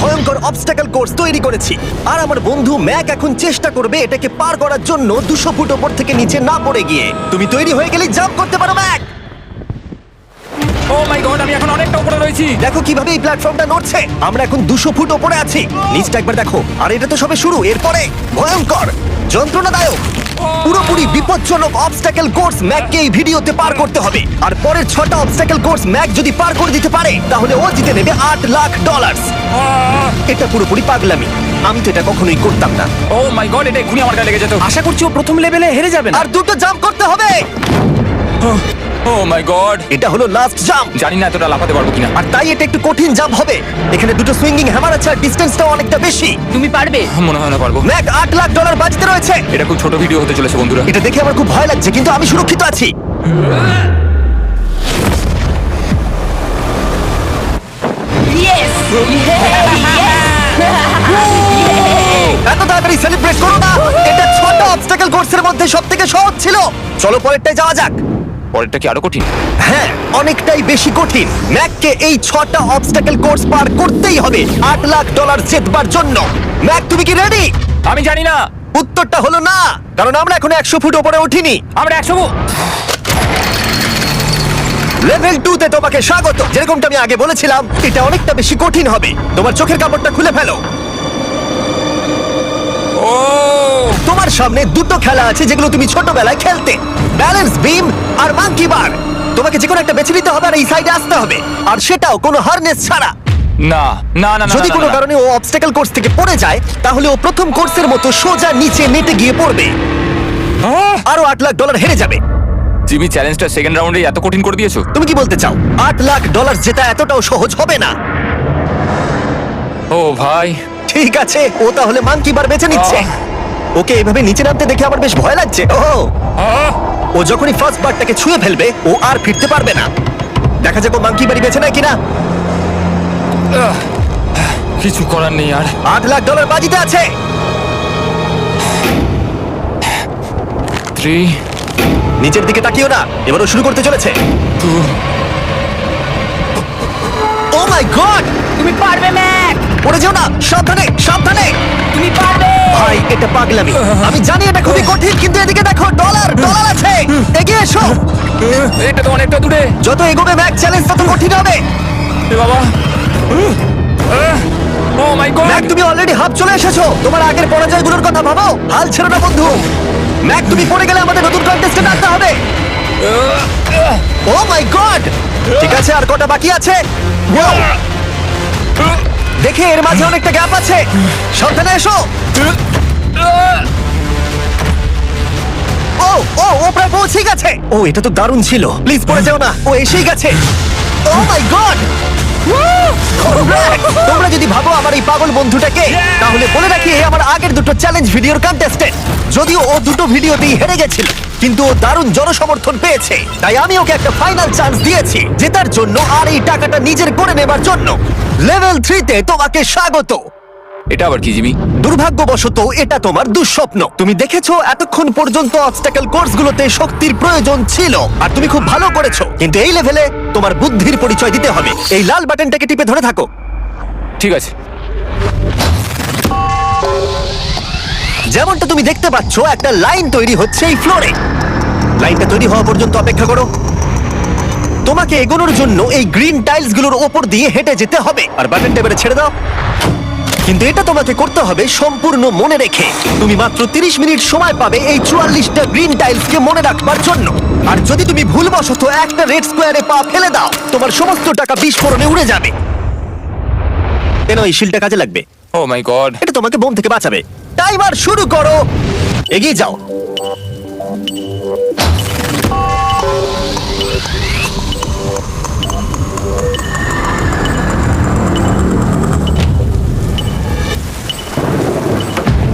ভয়ঙ্কর obstacle course তৈরি করেছি আর আমার বন্ধু ম্যাক এখন চেষ্টা করবে এটাকে পার করার জন্য 200 ফুট ওপর থেকে নিচে না পড়ে গিয়ে। তুমি তৈরি হয়ে গেলে জাম্প করতে পারো ম্যাক। ও মাই গড, আমি এখন অনেকটা উপরে রয়েছি। দেখো কিভাবে এই প্ল্যাটফর্মটা নড়ছে। আমরা এখন 200 ফুট ওপরে আছি। নিচটা একবার দেখো। আর এটা তো সবে শুরু, এরপরে ভয়ঙ্কর যন্ত্রণাদায়ক পুরোপুরি বিপজ্জনক অবস্টাকল কোর্স ম্যাককে এই ভিডিওতে পার করতে হবে। আর পরের 6টা অবস্টাকল কোর্স ম্যাক যদি পার করে দিতে পারে তাহলে ও জিতে নেবে $8 লাখ। এটা পুরোপুরি পাগলামি, আমি তো এটা কখনোই করতাম না। ও মাই গড, এটা এক্ষুনি আমার গায়ে লেগে যেত। আশা করছি ও প্রথম লেভেলে হেরে যাবে না। আর দুটো জাম্প করতে হবে। ও মাই গড, এটা হলো লাস্ট জাম্প। জানি না এতটা লাফাতে পারবো কিনা। আর তাই এটা একটু কঠিন জাম্প হবে। এখানে দুটো সুইঙ্গিং হ্যামার আছে আর ডিসটেন্সটাও অনেকটা বেশি। তুমি পারবে। মনে হয় না পারবো। ম্যাক $8 লাখ বাজিতে রয়েছে। এটা খুব ছোট ভিডিও হতে চলেছে বন্ধুরা। এটা দেখে আমার খুব ভয় লাগছে, কিন্তু আমি সুরক্ষিত আছি। ইয়েস এত তাড়াতাড়ি সেলিব্রেট করো না। এটা 6টা অবস্টাকল কোর্সের মধ্যে সবথেকে সহজ ছিল। চলো পরেরটায় যাওয়া যাক। পরেরটা কি আরো কঠিন? হ্যাঁ, অনেকটাই বেশি কঠিন। ম্যাককে এই 6টা অবস্টাকল কোর্স পার করতেই হবে $8 লাখ জেতবার জন্য। ম্যাক, তুমি কি রেডি? আমি জানি না। উত্তরটা হলো না, কারণ আমরা এখন 100 ফুট উপরে উঠিনি। আমরা 100 লেভেল 2 তে তোমাকে স্বাগত। যেরকমটা আমি আগে বলেছিলাম, এটা অনেকটা বেশি কঠিন হবে। তোমার চোখের কাপড়টা খুলে ফেলো। ও তোমার সামনে দুটো খেলা আছে যেগুলো তুমি ছোটবেলায় খেলতে, ব্যালেন্স বিম আর মাঙ্কি বার। তোমাকে যে কোনো একটা বেছে নিতে হবে আর এই সাইডে আসতে হবে, আর সেটাও কোনো হারনেস ছাড়া। না না না না, যদি না, কোনো না, না। কারণে ও অবস্টাকল কোর্স থেকে পড়ে যায় তাহলে ও প্রথম কোর্সের মতো সোজা নিচে নেটে গিয়ে পড়বে, আরো $8 লাখ হেরে যাবে। জিমি, চ্যালেঞ্জটা সেকেন্ড রাউন্ডে এত কঠিন করে দিয়েছো। তুমি কি বলতে চাও $8 লাখ জেতা এতটাও সহজ হবে না? ও ভাই, ঠিক আছে, ও তাহলে মাঙ্কি বার বেছে নিচ্ছে। ওকে এভাবে নিচে নামতে দেখে আমার বেশ ভয় লাগছে। ও যখনই ফার্স্ট বারটাকে ছুঁয়ে ফেলবে ও আর ফিরতে পারবে না। দেখা যাক ও মাঙ্কি বাড়ি বেছে নেয় কিনা। কিছু করার নেই আর। $8 লাখ বাজিতে আছে। 3 নিচের দিকে তাকিও না, এবারও শুরু করতে চলেছে। 2 ও মাই গড, তুমি পারবে ম্যাক। পড়ে যেও না, সাবধানে সাবধানে। তুমি পারবে। ভাই, এটা পাগলামি। আমি জানি এটা খুবই কঠিন, কিন্তু এদিকে দেখো, ডলার আছে। এগিয়ে এসো। এটা তো অনেকটা দূরে। যত এগোবে ম্যাক চ্যালেঞ্জ তত কঠিন হবে। এ বাবা, ও মাই গড। ম্যাক, তুমি অলরেডি হাফ চলে এসেছো। তোমার আগের পরাজয়গুলোর কথা ভাবো, হাল ছেড়ো না বন্ধু। ম্যাক, তুমি পড়ে গেলে আমাদের নতুন কন্টেস্টেন্ট আনতে হবে। ও মাই গড, ঠিক আছে, আর কটা বাকি আছে? Wow! দেখে এর মাঝে অনেকটা গ্যাপ আছে। সাবধানে এসো। ও ও ও প্রায় পৌঁছে গেছে। ও, এটা তো দারুণ ছিল। প্লিজ পড়ে যাও না, ও এসেই গেছে। ও মাই গড, তোমরা যদি ভাবো আমার এই পাগল বন্ধুটাকে, তাহলে বলে রাখি এ আমার আগের দুটো চ্যালেঞ্জ ভিডিওর কন্টেস্টেন্ট। যদিও ও দুটো ভিডিওতেই হেরে গেছিল, কিন্তু ও দারুণ জনসমর্থন পেয়েছে। তাই আমি ওকে একটা ফাইনাল চান্স দিয়েছি জেতার জন্য আর এই টাকাটা নিজের করে নেবার জন্য। লেভেল 3 তে তোমাকে স্বাগত। এটা আবার কি জিমি? দুর্ভাগ্যবশত এটা তোমার দুঃস্বপ্ন। তুমি দেখেছো এতক্ষণ পর্যন্ত অবস্টাকল কোর্সগুলোতে শক্তির প্রয়োজন ছিল আর তুমি খুব ভালো করেছো, কিন্তু এই লেভেলে তোমার বুদ্ধির পরিচয় দিতে হবে। এই লাল বাটনটাকে টিপে ধরে থাকো। ঠিক আছে। যেমনটা তুমি দেখতে পাচ্ছ, একটা লাইন তৈরি হচ্ছে এই ফ্লোরে। লাইনটা তৈরি হওয়া পর্যন্ত অপেক্ষা করো। তোমাকে এগোনোর জন্য এই গ্রিন টাইলস গুলোর ওপর দিয়ে হেঁটে যেতে হবে। আর বাটনটা এবারে ছেড়ে দাও। কিন্তু এটা তোমাকে করতে হবে সম্পূর্ণ মনে রেখে। তুমি মাত্র 30 মিনিট সময় পাবে এই 44টা গ্রিন টাইলসকে মনে রাখবার জন্য। আর যদি তুমি ভুলবশত একটা রেড স্কোয়ারে পা ফেলে দাও, তোমার সমস্ত টাকা বিস্ফোরণে উড়ে যাবে। কেন, এই শিলটা কাজে লাগবে। ও মাই গড। এটা তোমাকে বোম থেকে বাঁচাবে। টাইমার শুরু করো, এগিয়ে যাও।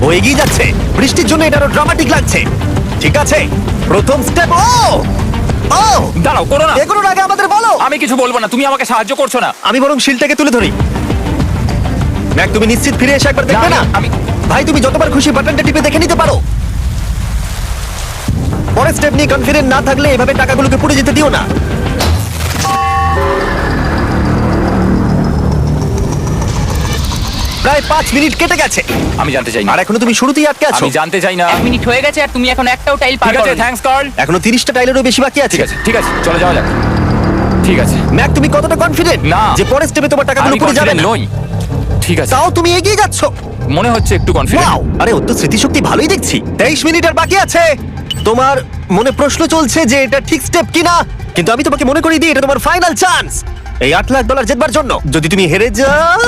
ও এগিয়ে যাচ্ছে। বৃষ্টির জন্য এটা আরো ড্রামাটিক লাগছে। ঠিক আছে, প্রথম স্টেপ। ও ও দাঁড়াও, করো না। এগুলোর আগে আমাদের বলো। আমি কিছু বলবো না, তুমি আমাকে সাহায্য করছো না। আমি বরং শিলটাকে তুলে ধরি। ম্যাক, তুমি নিশ্চিত ফিরে এসে একবার দেখবে না? আমি ভাই, তুমি যতবার খুশি বাটনটা টিপে দেখে নিতে পারো। পরের স্টেপ নিয়ে কনফিডেন্ট না থাকলে এভাবে টাকাগুলোকে পুড়ে যেতে দিও না। প্রায় 5 মিনিট কেটে গেছে আমি জানতে চাই না, আর এখনো তুমি শুরুতেই আটকে আছো। আমি জানতে চাই না। 1 মিনিট হয়ে গেছে আর তুমি এখন একটাও টাইল পার ঠিক আছে, করোনি। Thanks Carl. এখনো 30টা টাইলেরও বেশি বাকি আছে। ঠিক আছে, ঠিক আছে, চলে যাওয়া যাক। ঠিক আছে, ম্যাক, তুমি কতটা কনফিডেন্ট না। যে পরের স্টেপে তোমার টাকাগুলো আমি পড়ে যাবে কনফিডেন্ট না? নই। ঠিক আছে, তাও তুমি এগিয়ে যাচ্ছ। মনে হচ্ছে একটু কনফিডেন্ট। ওয়াও, আরে ওর তো স্মৃতিশক্তি ভালোই দেখছি। 23 মিনিট আর বাকি আছে। তোমার মনে প্রশ্ন চলছে যে এটা ঠিক স্টেপ কিনা, কিন্তু আমি তোমাকে মনে করিয়ে দিই এটা তোমার ফাইনাল চান্স এই $8 লাখ জেতবার জন্য। যদি তুমি হেরে যাও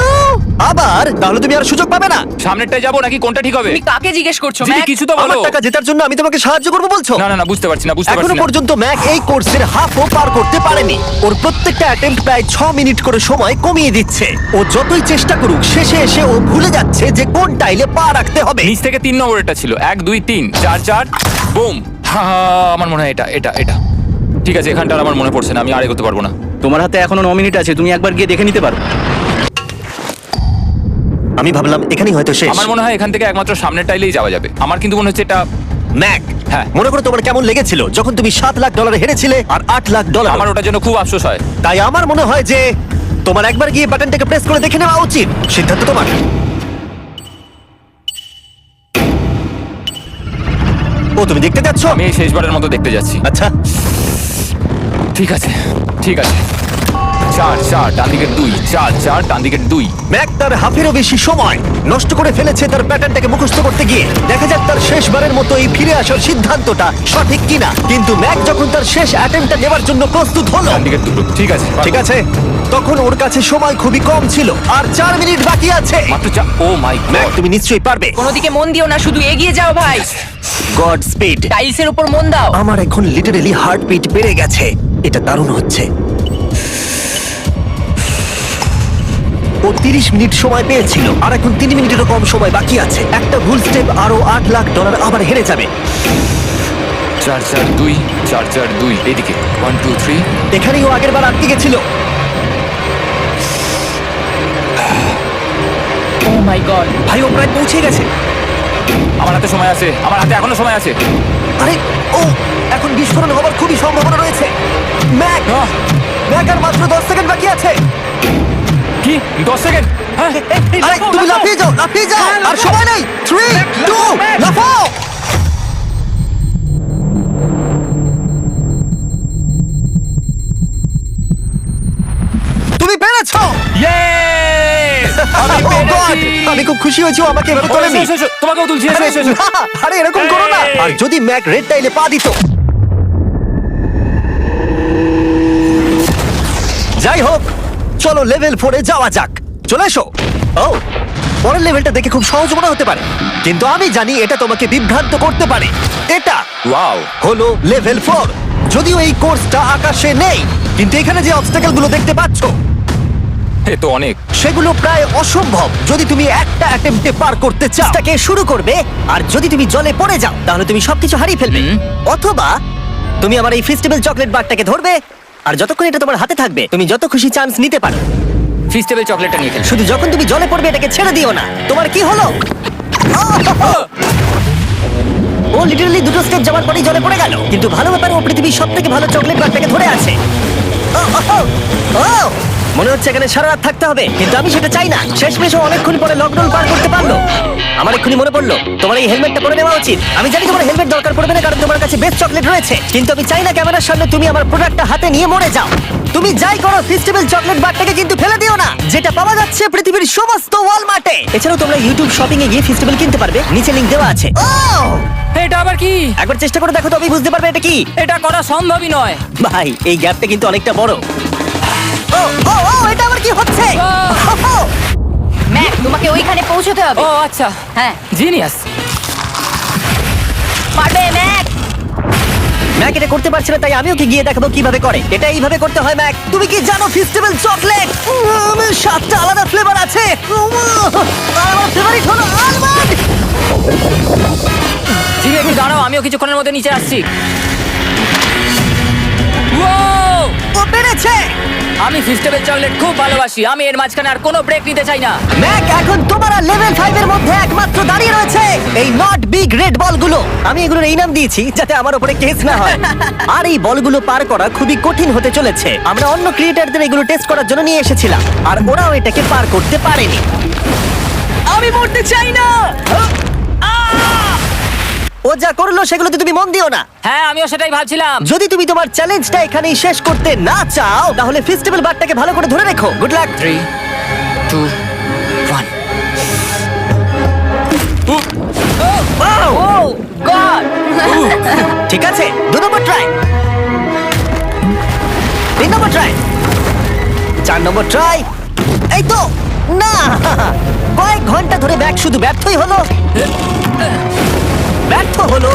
আবার, তাহলে তুমি আর সুযোগ পাবে না। সামনেরটায় যাবো নাকি কোনটা ঠিক হবে? তুমি কাকে জিজ্ঞেস করছো জিমি, ম্যাক? কিছু তো আমার বলো। টাকা জেতার জন্য আমি তোমাকে সাহায্য করবো বলছো? না না না, বুঝতে পারছি না, বুঝতে এখনো পারছি না। পর্যন্ত ম্যাক এই কোর্সের হাফও পার করতে পারেনি। ওর প্রত্যেকটা অ্যাটেম্প্ট প্রায় 6 মিনিট করে সময় কমিয়ে দিচ্ছে। ও যতই চেষ্টা করুক, শেষে এসে ও ভুলে যাচ্ছে যে কোন টাইলে পা রাখতে হবে। নিচ থেকে 3 নম্বরটা ছিল, 1 2 3 4 4 বুম। আমার মনে হয় এটা এটা এটা ঠিক আছে। এখানটা আর আমার মনে পড়ছে না, আমি আর এগোতে পারবো না। তোমার হাতে এখনো 9 মিনিট আছে, তুমি একবার গিয়ে দেখে নিতে পারো। আমি ভাবলাম এখানেই হয়তো শেষ। আমার মনে হয় এখান থেকে একমাত্র সামনের টাইলেই যাওয়া যাবে। আমার কিন্তু মনে হচ্ছে এটা। ম্যাক, হ্যাঁ। মনে করো তোমার কেমন লেগেছিল যখন তুমি $7 লাখ হেরেছিলে আর $8 লাখ। আমার ওটার জন্য খুব আফসোস হয়। তাই আমার মনে হয় যে তোমার একবার গিয়ে বাটনটাকে প্রেস করে দেখে নেওয়া উচিত। সিদ্ধান্ত তোমার। ও, তুমি দেখতে যাচ্ছ? আমি এই শেষবারের মতো দেখতে যাচ্ছি। আচ্ছা, ঠিক আছে, ঠিক আছে। 4 4 ডান দিকের 2, 4 4 ডান দিকের 2। ম্যাক তার হাফেরও বেশি সময় নষ্ট করে ফেলেছে তার প্যাটার্নটাকে মুখস্থ করতে গিয়ে। দেখা যাক তার শেষবারের মতো এই ফিরে আসার সিদ্ধান্তটা সঠিক কিনা। কিন্তু ম্যাক যখন তার শেষ অ্যাটেম্পটা নেবার জন্য প্রস্তুত হলো, ডান দিকের 2। ঠিক আছে, ঠিক আছে, তখন ওর কাছে সময় খুবই কম ছিল আর 4 মিনিট বাকি আছে। মাত্র 4। ও মাই ম্যাক, গড। তুমি নিশ্চয়ই পারবে। কোনো দিকে মন দিও না, শুধু এগিয়ে যাও ভাই। God speed. টাইলসের উপর মন দাও। আমার এখন লিটারালি হার্টবিট বেড়ে গেছে। এটা দারুণ হচ্ছে। ও 30 মিনিট সময় পেয়েছিল আর এখন 3 মিনিটেরও কম সময় বাকি আছে। একটা ভুল স্টেপ আরো $8 লাখ আবার হেরে যাবে। 4 4 2 4 4 2 এদিকে 1 2 3। এখানেই ও আগের বার আটকে গেছিল। ও মাই গড। ভাই, ও প্রায় পৌঁছে গেছে। আমার হাতে সময় আছে, আমার হাতে এখনো সময় আছে। আরে, ও এখন বিস্ফোরণ হবার খুবই সম্ভাবনা রয়েছে। ম্যাক, আহ, ম্যাক আর মাত্র 10 সেকেন্ড বাকি আছে। কি 10 সেকেন্ড? হ্যাঁ, আরে তুমি লাফিয়ে যাও, লাফিয়ে যাও, আর সময় নেই। 3 2 লাফাও। তুমি পেরেছো। Yay! আমি Oh God! পেরেছি। আমি খুব খুশি হয়েছি ও আমাকে এভাবে ও, তোলেনি। এসো, এসো, তোমাকেও তুলছি, এসো, এসো, এসো। না, আরে এরকম করো না। এই। আর যদি ম্যাক রেড টাইলে পা দিত। যাই হোক, চলো লেভেল 4 এ যাওয়া যাক। চলে এসো। ও, পরের লেভেলটা দেখে খুব সহজ মনে হতে পারে, কিন্তু আমি জানি এটা তোমাকে বিভ্রান্ত করতে পারে। এটা ওয়াও, হলো লেভেল 4। যদিও এই কোর্সটা আকাশে নেই, কিন্তু এখানে যে অবস্টাকেল গুলো দেখতে পাচ্ছ এ তো অনেক। সেগুলো প্রায় অসম্ভব যদি তুমি একটা অ্যাটেম্পটে পার করতে চাও। তাকে শুরু করবে, আর যদি তুমি জলে পড়ে যাও তাহলে তুমি সবকিছু হারিয়ে ফেলবে। অথবা তুমি আমার এই ফেস্টিভ্যাল চকলেট বারটাকে ধরবে, আর যতক্ষণ এটা তোমার হাতে থাকবে তুমি যত খুশি চান্স নিতে পারো। ফিস্টেবল চকলেটটা নিয়ে খেলছি। শুধু যখন তুমি জলে পড়বে এটাকে ছেড়ে দিও না। তোমার কি হলো? ও লিটারালি 2টো স্টেপ যাওয়ার পরেই জলে পড়ে গেল। কিন্তু ভালো ব্যাপার, ও পৃথিবীর সবথেকে ভালো চকলেট বারটাকে ধরে আছে। মনে হচ্ছে এখানে সারা রাত থাকতে হবে, কিন্তু আমি সেটা চাই না। শেষমেশ ও অনেকক্ষণ পরে লকডাউন পার করতে পারলো। আমার এক্ষুনি মনে পড়লো তোমার এই হেলমেটটা পরে নেওয়া উচিত। আমি জানি তোমার হেলমেট দরকার পড়বে না, কারণ তোমার কাছে বেস্ট চকলেট রয়েছে, কিন্তু আমি চাই না ক্যামেরার সামনে তুমি আমার প্রোডাক্টটা হাতে নিয়ে মরে যাও। তুমি যাই করো, ফেস্টিভ্যাল চকলেট বারটাকে কিন্তু ফেলে দিও না, যেটা পাওয়া যাচ্ছে পৃথিবীর সমস্ত ওয়ালমার্টে। এছাড়াও তোমরা ইউটিউব শপিং এ গিয়ে ফেস্টিভ্যাল কিনতে পারবে, নিচে লিংক দেওয়া আছে। এটা আবার কি? একবার চেষ্টা করে দেখো, তবেই বুঝতে পারবে এটা কি। এটা করা সম্ভবই নয়। ভাই, এই গ্যাপটা কিন্তু অনেকটা বড়। ও ও ও, এটা আবার কি হচ্ছে? ম্যাক, তোমাকে ওইখানে পৌঁছতে হবে। ও আচ্ছা, হ্যাঁ, জিনিয়াস। পারবে ম্যাক। ম্যাক এটা করতে পারছে না, তাই আমি ওকে গিয়ে দেখাবো কিভাবে করে। এটা এইভাবে করতে হয় ম্যাক। তুমি কি জানো ফেস্টিভ্যাল চকলেট 7টা আলাদা ফ্লেভার আছে? আর আমার ফেভারিট হলো আলমন্ড। জিমি, একটু দাঁড়াও, আমিও কিছুক্ষণের মধ্যে নিচে আসছি। ও পেরেছে। আমি ফেস্টিভ্যাল চকলেট খুব ভালোবাসি। আমি এর মাঝখানে আর কোনো ব্রেক নিতে চাই না। ম্যাক এখন তোমার লেভেল 5 এর মধ্যে একমাত্র দাঁড়িয়ে রয়েছে এই নট বিগ রেড বলগুলো। আমি এগুলোর এই নাম দিয়েছি যাতে আমার উপরে কেস না হয়। আর এই বলগুলো পার করা খুবই কঠিন হতে চলেছে। আমরা অন্য ক্রিয়েটরদের এগুলো টেস্ট করার জন্য নিয়ে এসেছিলাম, আর ওরাও এটাকে পার করতে পারেনি। করতে চাই না। ও যা করলো সেগুলোতে তুমি মন দিও না। হ্যাঁ, আমিও সেটাই ভাবছিলাম। যদি তুমি তোমার চ্যালেঞ্জটা এখানেই শেষ করতে না চাও তাহলে ফেস্টিভ্যাল বারটাকে ভালো করে ধরে রেখো। Good luck. 3 2 1 ও গড! ঠিক আছে, 2 নম্বর ট্রাই, 3 নম্বর ট্রাই, 4 নম্বর ট্রাই। এই তো না, কয়েক ঘন্টা ধরে ব্যাগ শুধু ব্যর্থই হলো, ব্যর্থ হলো।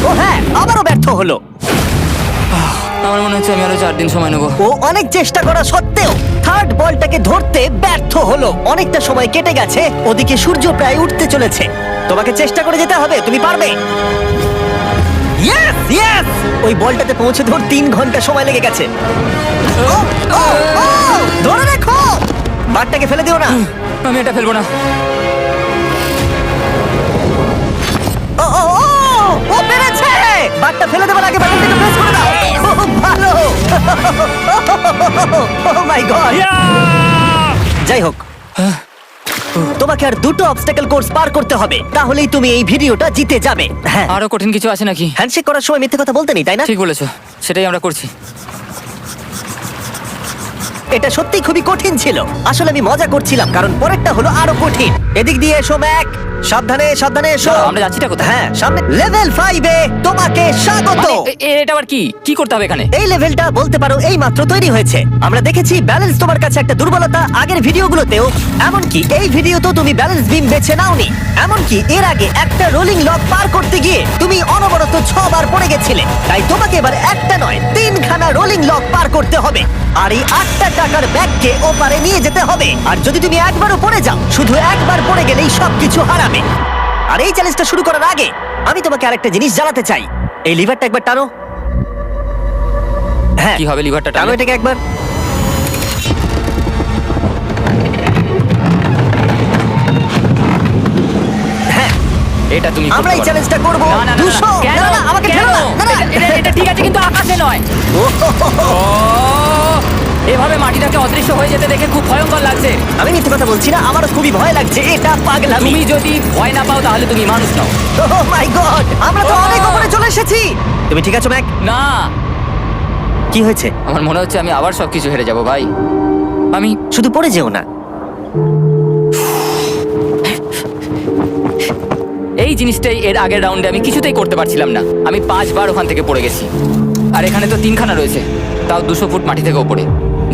ও হ্যাঁ, আবারও ব্যর্থ হলো। আমার মনে হচ্ছে আমি আরো 4 দিন সময় নেবো। ও অনেক চেষ্টা করা সত্ত্বেও থার্ড বলটাকে ধরতে ব্যর্থ হলো। অনেকটা সময় কেটে গেছে, ওদিকে সূর্য প্রায় উঠতে চলেছে। তোমাকে চেষ্টা করে যেতে হবে, তুমি পারবে। ইয়েস ইয়েস, ওই বলটাতে পৌঁছে ধর 3 ঘন্টা সময় লেগে গেছে। ও, ও, ও, ধরে রাখো, বারটাকে ফেলে দিও না। আমি এটা ফেলবো না। ও, ও, ও, ও পেরেছে। বারটা ফেলে দেবার আগে বাটনটাকে প্রেস করে দাও। ও, ভালো। ও মাই গড। যাই হোক, তোমাকে আর 2টো অবস্টাকেল কোর্স পার করতে হবে, তাহলেই তুমি এই ভিডিওটা জিতে যাবে। হ্যাঁ, আরো কঠিন কিছু আছে নাকি? হ্যান্ডশেক করার সময় মিথ্যে কথা বলতে নেই, তাই না? ঠিক বলেছো, সেটাই আমরা করছি। এটা সত্যি খুবই কঠিন ছিল। আসলে আমি মজা করছিলাম, কারণ পরেরটা হলো আরো কঠিন। এদিক দিয়ে এসো ম্যাক, সাবধানে সাবধানে এসো। দাঁড়াও, আমরা যাচ্ছিটা কোথায়? হ্যাঁ, সামনে লেভেল 5 এ তোমাকে স্বাগত। মানে, এটা আবার কি করতে হবে এখানে? এই লেভেলটা বলতে পারো এই মাত্র তৈরি হয়েছে। আমরা দেখেছি ব্যালেন্স তোমার কাছে একটা দুর্বলতা আগের ভিডিওগুলোতেও, এমনকি এই ভিডিওতেও তুমি ব্যালেন্স বিম বেছে নাওনি। এমনকি এর আগে একটা রোলিং লক পার করতে গিয়ে তুমি অনবরত 6 বার পড়ে গেছিলে। তাই তোমাকে এবার একটা নয় 3খানা রোলিং লক পার করতে হবে, আর এই 8টা টাকার ব্যাগকে ওপারে নিয়ে যেতে হবে। আর যদি তুমি একবারও পড়ে যাও, শুধু একবার পড়ে গেলেই সবকিছু হারাবে। আর এই চ্যালেঞ্জটা শুরু করার আগে আমি তোমাকে আরেকটা জিনিস জানাতে চাই। এই লিভারটা একবার টানো। হ্যাঁ, কি হবে লিভারটা টানো টানলে? এটাকে একবার। হ্যাঁ, এটা তুমি আমরা এই করতে পারবে। চ্যালেঞ্জটা করব। না, না, না, না, 200 কেন? না না আমাকে কেন? ঠেলো না। না না এটা ঠিক আছে, কিন্তু আকাশে নয়। ও, এভাবে মাটিটাকে অদৃশ্য হয়ে যেতে দেখে খুব ভয়ঙ্কর লাগছে। আমি মিথ্যে কথা বলছি না, আমারও খুবই ভয় লাগছে। এটা পাগলামি। তুমি যদি ভয় না পাও তাহলে তুমি মানুষ নও। ও মাই গড, আমরা তো অনেক উপরে চলে এসেছি। তুমি ঠিক আছো ম্যাক? না, কি হয়েছে? আমার মনে হচ্ছে আমি আবার সবকিছু হেরে যাব ভাই। আমি শুধু পড়ে যেও না। এই জিনিসটাই এর আগের রাউন্ডে আমি কিছুতেই করতে পারছিলাম না। আমি 5 বার ওখান থেকে পড়ে গেছি, আর এখানে তো 3খানা রয়েছে, তাও 200 ফুট মাটি থেকে ওপরে।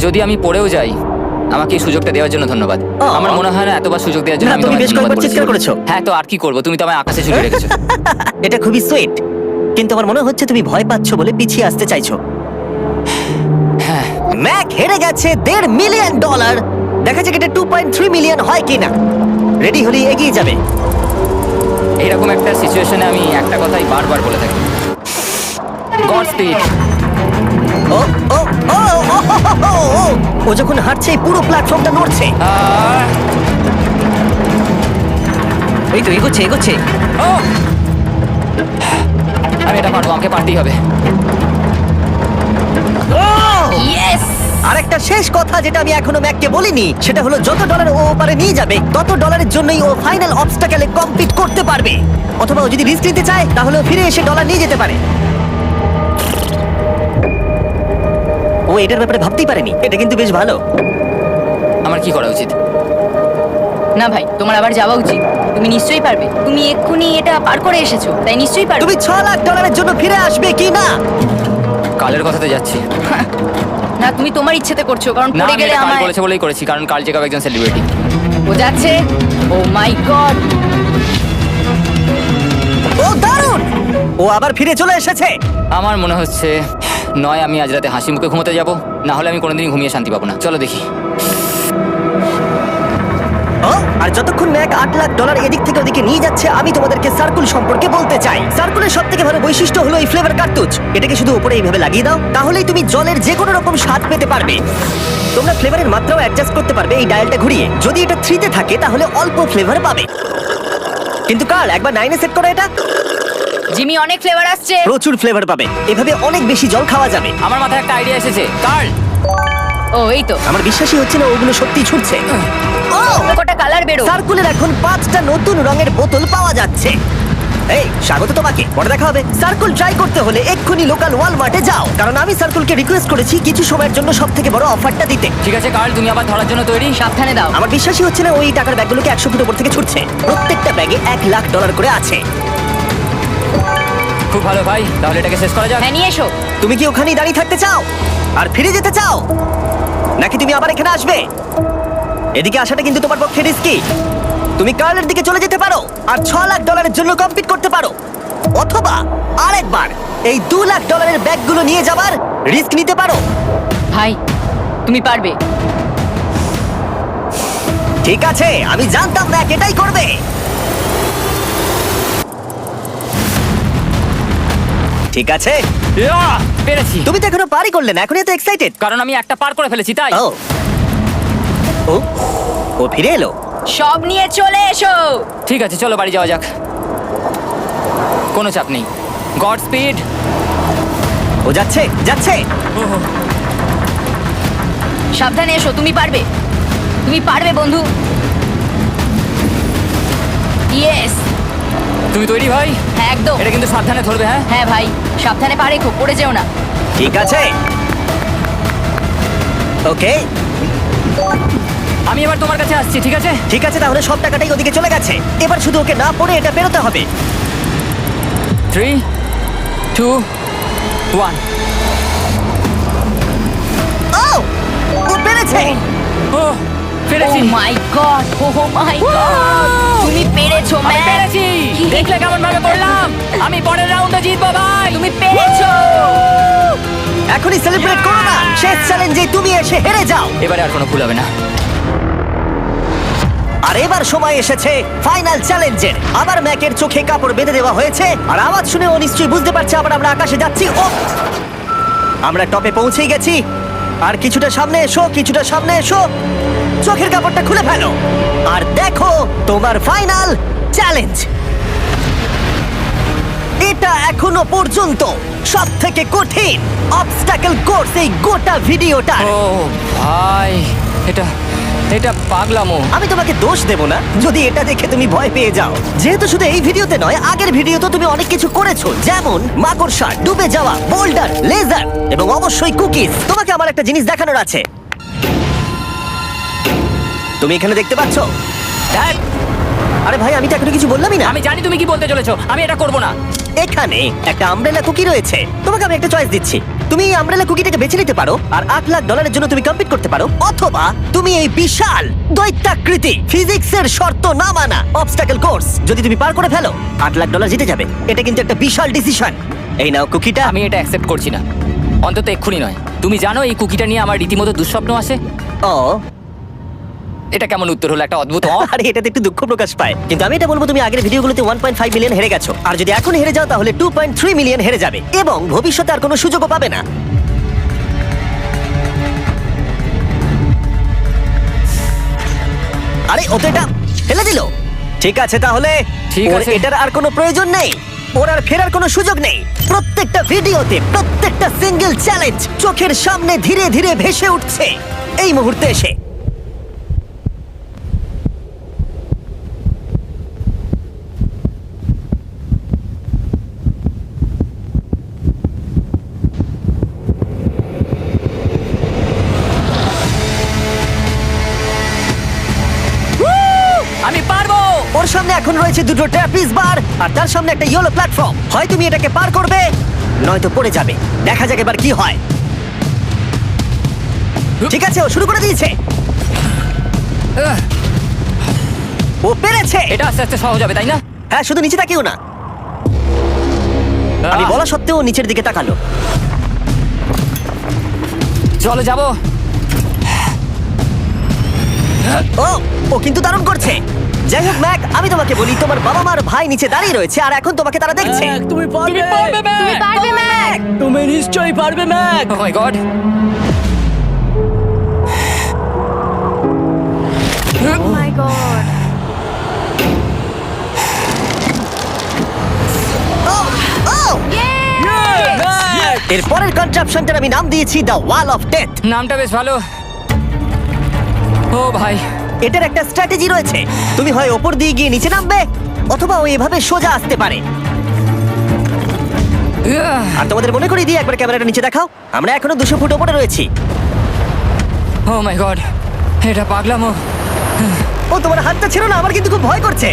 যদি আমি পড়েও যাই, আমাকে এই সুযোগটা দেওয়ার জন্য ধন্যবাদ। আমার মনে হয় না এতবার সুযোগ দেওয়ার জন্য না, আমি তুমি তোমায় বেশ ধন্যবাদ কয়েকবার চিৎকার বলেছি। করেছো। হ্যাঁ, তো আর কি করবো, তুমি তো আমায় আকাশে ঝুলিয়ে রেখেছো। এটা খুবই সুইট, কিন্তু আমার মনে হচ্ছে তুমি ভয় পাচ্ছ বলে পিছিয়ে আসতে চাইছো। হ্যাঁ, ম্যাক হেরে গেছে $1.5 মিলিয়ন। দেখা যাক এটা 2.3 মিলিয়ন হয় কিনা। রেডি হলে এগিয়ে যাবে। এইরকম একটা সিচুয়েশনে আমি একটা কথাই বারবার বলে থাকি, গড স্পিড। ও ও ও ও, ও, ও, ও যখন হাঁটছে এই পুরো প্ল্যাটফর্মটা নড়ছে। এই তো এগোচ্ছে এগোচ্ছে। আমি এটা পারবো, আমাকে পারতেই হবে। ইয়েস! আরেকটা শেষ কথা যেটা আমি এখনো ম্যাককে বলিনি, সেটা হলো যত ডলার ও ওপারে নিয়ে যাবে তত ডলারের জন্যই ও ফাইনাল অবস্টাকেলে কমপ্লিট করতে পারবে। অথবা ও যদি রিস্ক নিতে চায় তাহলে ও ফিরে এসে ডলার নিয়ে যেতে পারে। ও এটার ব্যাপারে ভাবতেই পারেনি। এটা কিন্তু বেশ ভালো। আমার কি করা উচিত? না ভাই, তোমার আবার যাওয়া উচিত। তুমি নিশ্চয়ই পারবে। তুমি এক্ষুনি এটা পার করে এসেছো, তাই নিশ্চয়ই পারবে। তুমি $6 লাখ জন্য ফিরে আসবে কি না? কালের কথাতে যাচ্ছি। না, তুমি তোমার ইচ্ছেতে করছো, কারণ না, পড়ে আমি গেলে এটা কাল আমায় বলেছে বলেই করেছি, কারণ কাল জেকাব একজন সেলিব্রিটি। ও যাচ্ছে। ও মাই গড! ও দারুণ! ও আবার ফিরে চলে এসেছে। আমার মনে হচ্ছে নয় আমি আজ রাতে হাসি মুখে ঘুমোতে যাব, না হলে আমি কোনোদিনই ঘুমিয়ে শান্তি পাবো না। চলো দেখি। ও, আর যতক্ষণ ম্যাক $8 লাখ এদিক থেকে ওদিকে নিয়ে যাচ্ছে, আমি তোমাদেরকে সার্কুল সম্পর্কে বলতে চাই। সার্কুলের সবথেকে ভালো বৈশিষ্ট্য হলো এই ফ্লেভার কার্তুজ। এটাকে শুধু উপরে এইভাবে লাগিয়ে দাও, তাহলেই তুমি জলের যে কোনো রকম স্বাদ পেতে পারবে। তোমরা ফ্লেভারের মাত্রাও অ্যাডজাস্ট করতে পারবে এই ডায়ালটা ঘুরিয়ে। যদি এটা 3-তে থাকে তাহলে অল্প ফ্লেভার পাবে। কিন্তু কাল একবার 9-এ সেট করো এটা, জিমি, অনেক ফ্লেভার আসছে। প্রচুর ফ্লেভার পাবে। এভাবে অনেক বেশি জল খাওয়া যাবে। আমার মাথায় একটা আইডিয়া এসেছে। কার্ল, ও এই তো আমার বিশ্বাসই হচ্ছে না ওগুলো সত্যি ছুটছে। ও কটা কালার বেরো। সার্কুলের এখন 5টা নতুন রঙের বোতল পাওয়া যাচ্ছে। এই স্বাগত তোমাকে, পরে দেখা হবে। সার্কুল ট্রাই করতে হলে এক্ষুনি লোকাল ওয়ালমার্টে যাও, কারণ আমি সার্কুলকে রিকোয়েস্ট করেছি কিছু সময়ের জন্য সবথেকে বড় অফারটা দিতে। ঠিক আছে কার্ল, তুমি আবার ধরার জন্য তৈরি? সাবধানে দাও। আমার বিশ্বাসই হচ্ছে না ওই টাকার ব্যাগগুলোকে 100 ফুট উপর থেকে ছুটছে। প্রত্যেকটা ব্যাগে $1,00,000 করে আছে। খুব ভালো ভাই, তাহলে এটাকে শেষ করা যাক। হ্যাঁ নিয়ে এসো। তুমি কি ওখানেই দাঁড়িয়ে থাকতে চাও আর ফিরে যেতে চাও, নাকি তুমি আবার এখানে আসবে? এদিকে আসাটা কিন্তু তোমার পক্ষে রিস্কি। তুমি কার্লের দিকে চলে যেতে পারো আর $6,00,000 জন্য কম্পিট করতে পারো, অথবা আরেকবার এই $2,00,000 ব্যাগগুলো নিয়ে যাবার রিস্ক নিতে পারো। ভাই তুমি পারবে। ঠিক আছে, আমি জানতাম ম্যাক এটাই করবে। ঠিক আছে, ইয়াহ! পেরেছি। তুমি তো এখনো পারি করলে না, এখন এত এক্সাইটেড। কারণ আমি একটা পার করে ফেলেছি তাই। ও ও ও ফিরে এলো। সব নিয়ে চলে এসো। ঠিক আছে, চলো বাড়ি যাওয়া যাক। কোনো চাপ নেই। God speed. ও যাচ্ছে যাচ্ছে। সাবধানে এসো, তুমি পারবে। তুমি পারবে বন্ধু। ইয়েস। তুমি তৈরি ভাই? হ্যাঁ একদম। এটা কিন্তু সাবধানে ধরবে, হ্যাঁ? হ্যাঁ ভাই সাবধানে, পারে খুব পড়ে যেও না। ঠিক আছে, ওকে আমি এবার তোমার কাছে আসছি, ঠিক আছে? ঠিক আছে, তাহলে সব টাকাটাই ওদিকে চলে গেছে। এবার শুধু ওকে না পড়ে এটা বেরোতে হবে। 3, 2, 1। ও ও পেরেছে। ও পেরেছি। ও মাই গড, ও মাই গড, তুমি পেরেছো আমি ম্যান। পেরেছি। দেখলে কেমন ভাবে করলাম? আমি পরের রাউন্ডে জিতবো ভাই। তুমি পেরেছো। এখনই সেলিব্রেট করো না, শেষ চ্যালেঞ্জে তুমি এসে হেরে যাও। এবারে আর কোনো ভুল হবে না। আর এবার সময় এসেছে ফাইনাল চ্যালেঞ্জের। আবার ম্যাকের চোখে কাপড় বেঁধে দেওয়া হয়েছে, আর আওয়াজ শুনে ও নিশ্চয়ই বুঝতে পারছে আবার আমরা আকাশে যাচ্ছি। ও আমরা টপে পৌঁছেই গেছি। আর কিছুটা সামনে এসো, কিছুটা সামনে এসো। চোখের কাপড়টা খুলে ফেলো আর দেখো তোমার ফাইনাল চ্যালেঞ্জ। এটা এখনো পর্যন্ত সবথেকে কঠিন অবস্টাকল কোর্স এই গোটা ভিডিওটার। ও ভাই, এটা এটা পাগলামো। আমি তোমাকে দোষ দেব না যদি এটা দেখে তুমি ভয় পেয়ে যাও, যেহেতু শুধু এই ভিডিওতে নয়, আগের ভিডিওতে তুমি অনেক কিছু করেছো, যেমন মাকড়সা, ডুবে যাওয়া, বোল্ডার, লেজার এবং অবশ্যই কুকিজ। তোমাকে আমার একটা জিনিস দেখানোর আছে। তুমি এখানে দেখতে পাচ্ছ? ধ্যাৎ, আরে ভাই, আমি তো এখনো কিছু বললামই না। আমি জানি তুমি কি বলতে চলেছো। আমি এটা করব না। এখানে একটা আমব্রেলা কুকি রয়েছে। তোমাকে আমি একটা চয়েস দিচ্ছি, তুমি এই আমব্রেলা কুকিটাকে বেছে নিতে পারো আর $8,00,000 জন্য তুমি কম্পিট করতে পারো, অথবা তুমি এই বিশাল দৈত্যাকৃতি ফিজিক্সের শর্ত না মানা অবস্টাকল কোর্স যদি তুমি পার করে ফেলো, $8,00,000 জিতে যাবে। এটা কিন্তু একটা বিশাল ডিসিশন। এই নাও কুকিটা। আমি এটা অ্যাকসেপ্ট করছি না, অন্তত এক্ষুনি নয়। তুমি জানো এই কুকিটা নিয়ে আমার রীতিমতো দুঃস্বপ্ন আসে। ও এটা কেমন উত্তর হলো? একটা অদ্ভুত আরে এটাতে একটু দুঃখ প্রকাশ পায়, কিন্তু আমি এটা বলবো তুমি আগের ভিডিওগুলোতে 1.5 মিলিয়ন হেরে গেছো, আর যদি এখন হেরে যাও তাহলে 2.3 মিলিয়ন হেরে যাবে এবং ভবিষ্যতে আর কোনো সুযোগও পাবে না। আরে ও তো এটা ফেলে দিল। ঠিক আছে, তাহলে ঠিক ওর আছে। এটার আর কোনো প্রয়োজন নেই, ওর আর ফেরার কোনো সুযোগ নেই। প্রত্যেকটা ভিডিওতে প্রত্যেকটা সিঙ্গেল চ্যালেঞ্জ চোখের সামনে ধীরে ধীরে ভেসে উঠছে এই মুহূর্তে এসে। আমি পারবো। ওর সামনে এখন রয়েছে দুটো ট্র্যাপিজ বার আর তার সামনে একটা ইয়েলো প্ল্যাটফর্ম। হয় তুমি এটাকে পার করবে, নয়তো পড়ে যাবে। দেখা যাক এবার কি হয়। ঠিক আছে, ও শুরু করে দিয়েছে। ও পেরেছে। এটা আস্তে আস্তে সহজ হবে, তাই না? হ্যাঁ, শুধু নিচে তাকিও না। আমি বলা সত্ত্বেও ও নিচের দিকে তাকালো। চলো যাবো। ও ও কিন্তু দারুণ করছে। যাই হোক ম্যাক, আমি তোমাকে বলি, তোমার বাবা মার ভাই নিচে দাঁড়িয়ে রয়েছে আর এখন তোমাকে তারা দেখছে। তুমি পারবে। তুমি পারবে ম্যাক। তুমি নিশ্চয়ই পারবে ম্যাক। ও মাই গড। ও মাই গড। ও ও এর পরের কনট্রাপশনটার আমি নাম দিয়েছি দ্য ওয়াল অফ ডেথ। নামটা বেশ ভালো। ও ভাই, এটার একটা স্ট্র্যাটেজি রয়েছে। তুমি হয় ওপর দিয়ে গিয়ে নিচে নামবে, অথবা ও এভাবে সোজা আসতে পারে। আর তোমাদের মনে করিয়ে দিয়ে একবার ক্যামেরাটা নিচে দেখাও। আমরা এখনো 200 ফুট ওপরে রয়েছি। ও মাই গড, এটা পাগলামো। ও তোমার হাতটা ছিল না, আমার কিন্তু খুব ভয় করছে।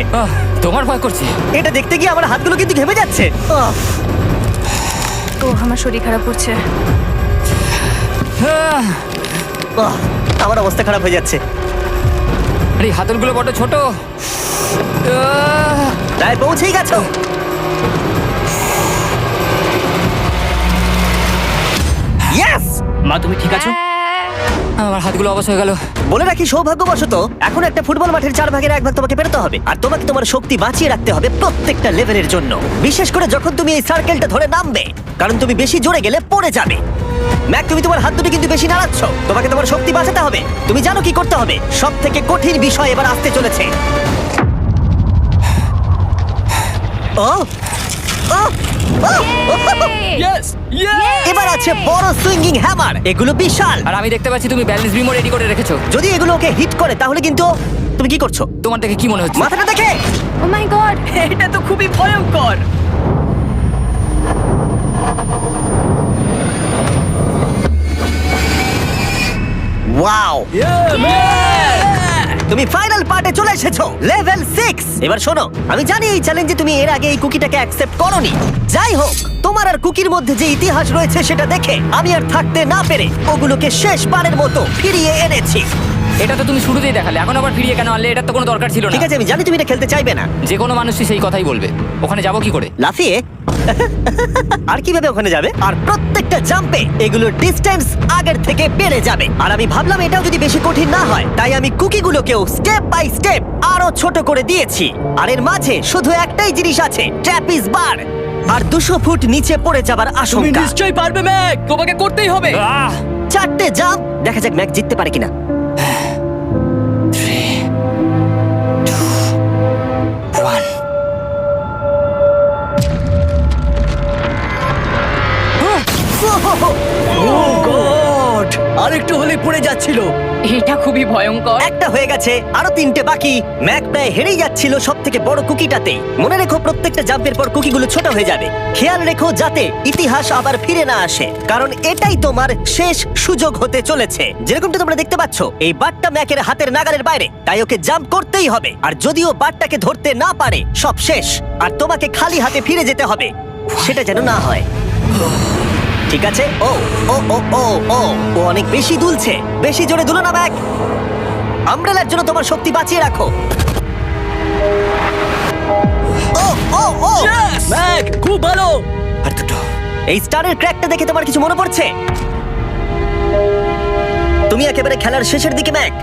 তোমার ভয় করছে? এটা দেখতে গিয়ে আমার হাতগুলো কিন্তু ঘেমে যাচ্ছে। আহ, ও আমার শরীর খারাপ করছে। আহ, আমার অবস্থা খারাপ হয়ে যাচ্ছে। আরে হাতলগুলো বড় ছোট। প্রায় পৌঁছেই গেছো। ইয়েস! মা তুমি ঠিক আছো? আমার হাতগুলো অবশ হয়ে গেল। বলে রাখি, সৌভাগ্যবশত এখন একটা ফুটবল মাঠের 4 ভাগের 1 ভাগ তোমাকে পেরোতে হবে, আর তোমাকে তোমার শক্তি বাঁচিয়ে রাখতে হবে প্রত্যেকটা লেভেলের জন্য, বিশেষ করে যখন তুমি এই সার্কেলটা ধরে নামবে, কারণ তুমি বেশি জোরে গেলে পড়ে যাবে। ম্যাক, তুমি তোমার হাত দুটো কিন্তু বেশি নাড়াচ্ছ। তোমাকে তোমার শক্তি বাঁচাতে হবে। তুমি জানো কি করতে হবে। সব থেকে কঠিন বিষয় এবার আসতে চলেছে। ও ও ও! ইয়েস! এবার আছে বড় সুইঙ্গিং হ্যামার। এগুলো বিশাল। আর আমি দেখতে পাচ্ছি তুমি ব্যালেন্স বিমও রেডি করে রেখেছো। যদি এগুলো ওকে হিট করে তাহলে কিন্তু তুমি কি করছো? তোমার থেকে কি মনে হচ্ছে? মাথাটা দেখে। ও মাই গড, এটা তো খুবই ভয়ঙ্কর। ওয়াও! তুমি ফাইনাল পার্টে চলে এসেছো, লেভেল 6। এবার শোনো, আমি জানি এই চ্যালেঞ্জে তুমি এর আগে এই কুকিটাকে অ্যাকসেপ্ট করোনি। যাই হোক, তোমার আর কুকির মধ্যে যে ইতিহাস রয়েছে সেটা দেখে আমি আর থাকতে না পেরে ওগুলোকে শেষবারের মতো ফিরিয়ে এনেছি। এটা তো তুমি শুরুতেই দেখালে, এখন আবার ফিরিয়ে কেন আনলে? এটা তো কোনো দরকার ছিল না। ঠিক আছে, আমি জানি তুমি এটা খেলতে চাইবে না। যে কোনো মানুষই সেই কথাই বলবে। ওখানে যাবো কি করে? লাফিয়ে। আর কিভাবে ওখানে যাবে? আর প্রত্যেকটা জাম্পে এগুলোর ডিসটেন্স আগের থেকে বেড়ে যাবে। আর আমি ভাবলাম এটাও যদি বেশি কঠিন না হয়, তাই আমি কুকিগুলোকেও স্টেপ বাই স্টেপ আরো ছোট করে দিয়েছি। আর এর মাঝে শুধু একটাই জিনিস আছে, ট্র্যাপিজ বার। আর 200 ফুট নিচে পড়ে যাবার তুমি আশঙ্কা। নিশ্চয়ই পারবে ম্যাক, তোমাকে করতেই হবে। 4টে জাম্প, দেখা যাক ম্যাক জিততে পারে কিনা। ও গড, আরেকটু হলে পড়ে যাচ্ছিল। এটা খুবই ভয়ঙ্কর। একটা হয়ে গেছে, আরো 3টে বাকি। ম্যাক প্রায় হেরেই যাচ্ছিল সব থেকে বড় কুকিটাতে। মনে রেখো, প্রত্যেকটা জাম্পের পর কুকিগুলো ছোট হয়ে যাবে। খেয়াল রেখো যাতে ইতিহাস আবার ফিরে না আসে, কারণ এটাই তোমার শেষ সুযোগ হতে চলেছে। যেরকমটা তোমরা দেখতে পাচ্ছ, এই বারটা ম্যাকের হাতের নাগালের বাইরে, তাই ওকে জাম্প করতেই হবে। আর যদিও বারটাকে ধরতে না পারে, সব শেষ। আর তোমাকে খালি হাতে ফিরে যেতে হবে, সেটা যেন না হয়। ঠিক আছে। ও ও ও ও ও ও অনেক বেশি দুলছে। বেশি জোরে দুলো না ম্যাক। আমব্রেলার জন্য তোমার শক্তি বাঁচিয়ে রাখো। ও ও ও ম্যাক, খুব ভালো। আর দুটো। এই স্টারের ক্র্যাকটা দেখে তোমার কিছু মনে পড়ছে? তুমি একেবারে খেলার শেষের দিকে ম্যাক।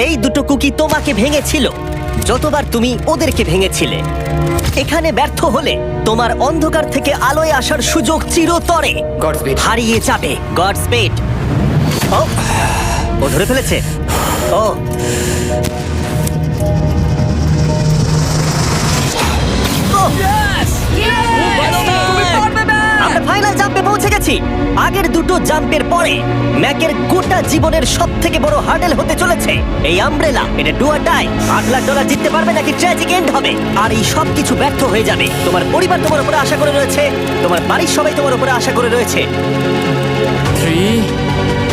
এই দুটো কুকি তোমাকে ভেঙেছিল যতবার তুমি ওদেরকে ভেঙেছিলে। এখানে ব্যর্থ হলে তোমার অন্ধকার থেকে আলোয় আসার সুযোগ চিরতরে Godspeed. হারিয়ে যাবে। God speed. ও ও ধরে ফেলেছে। ও ও, আমরা ফাইনাল জাম্পে পৌঁছে গেছি। আগের দুটো জাম্পের পরে ম্যাকের গোটা জীবনের সব থেকে বড় হার্ডেল হতে চলেছে এই আমব্রেলা। এটা ডু অর ডাই। $8 লাখ জিততে পারবে নাকি ট্র্যাজিক এন্ড হবে। আর এই সব কিছু ব্যর্থ হয়ে যাবে। তোমার পরিবার তোমার উপরে আশা করে রয়েছে, তোমার বাড়ির সবাই তোমার উপরে আশা করে রয়েছে। 3,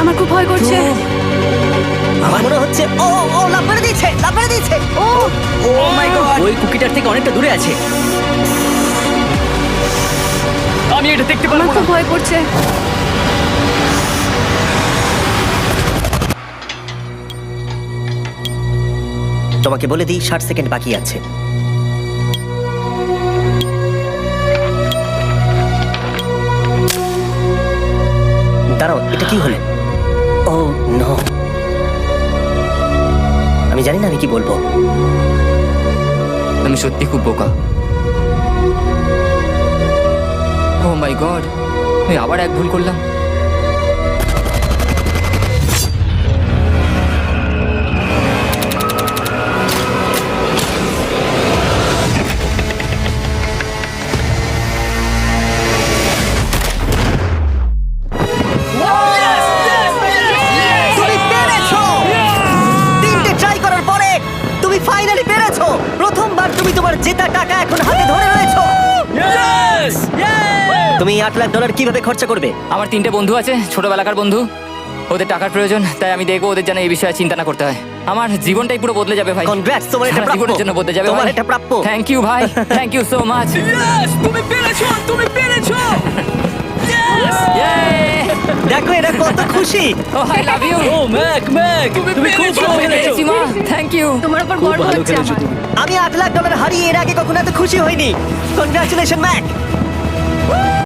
আমার খুব ভয় করছে। 2, আমার মনে হচ্ছে ও ও লাফ মেরে দিয়েছে, লাফ মেরে দিয়েছে। ও ও মাই গড, ওই কুকিটার থেকে অনেকটা দূরে আছে। আমি এটা দেখতে আমার পারবো খুব না। ভয় করছে। তোমাকে বলে দিই 60 সেকেন্ড বাকি আছে। দাঁড়াও, এটা কি হলো? ও নো, আমি জানি না আমি কি বলবো। আমি সত্যি খুব বোকা। ও মাই গড, আমি আবার এক ভুল করলাম। তুমি পেরেছো! 3টে এই $8 লাখ কিভাবে খরচা করবে? আমার 3টে বন্ধু আছে, ছোটবেলাকার বন্ধু। ওদের টাকার প্রয়োজন, তাই আমি দেখবো ওদের যেন এই বিষয়ে চিন্তা না করতে হয়। আমার জীবনটাই পুরো বদলে যাবে ভাই। Congrats, তোমার এটা সারা প্রাপ্য। জীবনের জন্য বদলে যাবে তোমার ভাই। এটা প্রাপ্য। থ্যাংক ইউ ভাই, থ্যাংক ইউ সো মাচ। তুমি পেরেছো, তুমি পেরেছো। দেখো এরা কত খুশি। Oh I love you. Oh Mac, Mac, তুমি খুব ভালো খেলেছো। মা, থ্যাংক ইউ। তোমার উপর খুব গর্ব ভালো হচ্ছে খেলেছো আমার। তুমি। আমি $8 লাখ হারিয়ে এর আগে কখনো এত খুশি হইনি। Congratulation Mac.